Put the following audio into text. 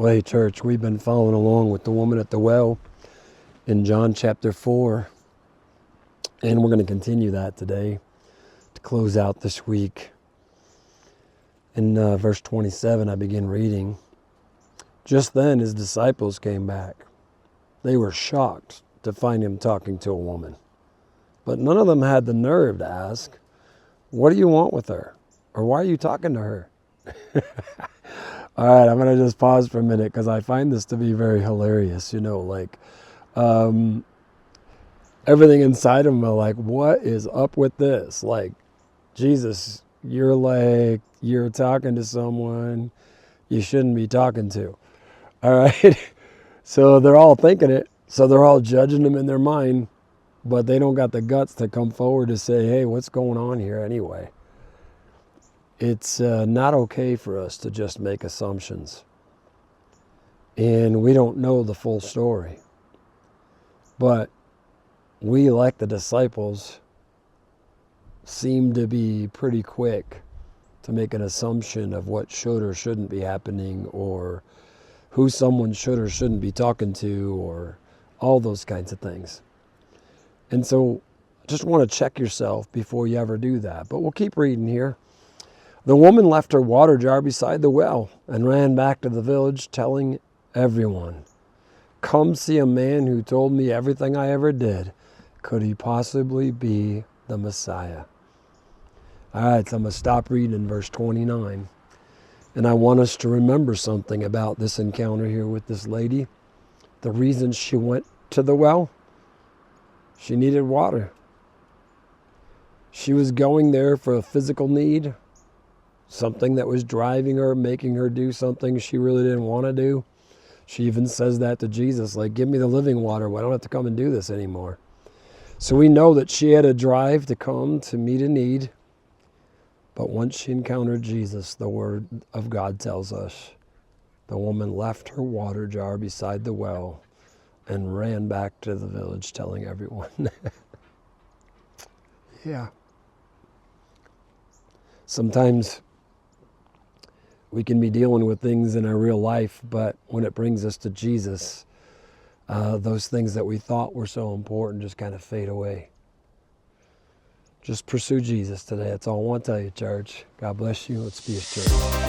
Well, hey, church, we've been following along with the woman at the well in John chapter 4, and we're going to continue that today to close out this week. In verse 27, I begin reading. Just then his disciples came back. They were shocked to find him talking to a woman, but none of them had the nerve to ask, "What do you want with her?" or "Why are you talking to her?" All right, I'm going to just pause for a minute because I find this to be very hilarious. Everything inside of them are like, what is up with this? Like, Jesus, you're talking to someone you shouldn't be talking to. All right? So they're all thinking it. So they're all judging him in their mind, but they don't got the guts to come forward to say, hey, what's going on here anyway? It's not okay for us to just make assumptions. And we don't know the full story. But we, like the disciples, seem to be pretty quick to make an assumption of what should or shouldn't be happening, or who someone should or shouldn't be talking to, or all those kinds of things. And so just want to check yourself before you ever do that. But we'll keep reading here. The woman left her water jar beside the well and ran back to the village, telling everyone, "Come see a man who told me everything I ever did. Could he possibly be the Messiah?" All right, so I'm going to stop reading in verse 29. And I want us to remember something about this encounter here with this lady. The reason she went to the well, she needed water. She was going there for a physical need, something that was driving her, making her do something she really didn't want to do. She even says that to Jesus, like, give me the living water. I don't have to come and do this anymore. So we know that she had a drive to come to meet a need. But once she encountered Jesus, the word of God tells us, the woman left her water jar beside the well and ran back to the village telling everyone. Yeah. Sometimes we can be dealing with things in our real life, but when it brings us to Jesus, those things that we thought were so important just kind of fade away. Just pursue Jesus today. That's all I want to tell you, church. God bless you. Let's be His church.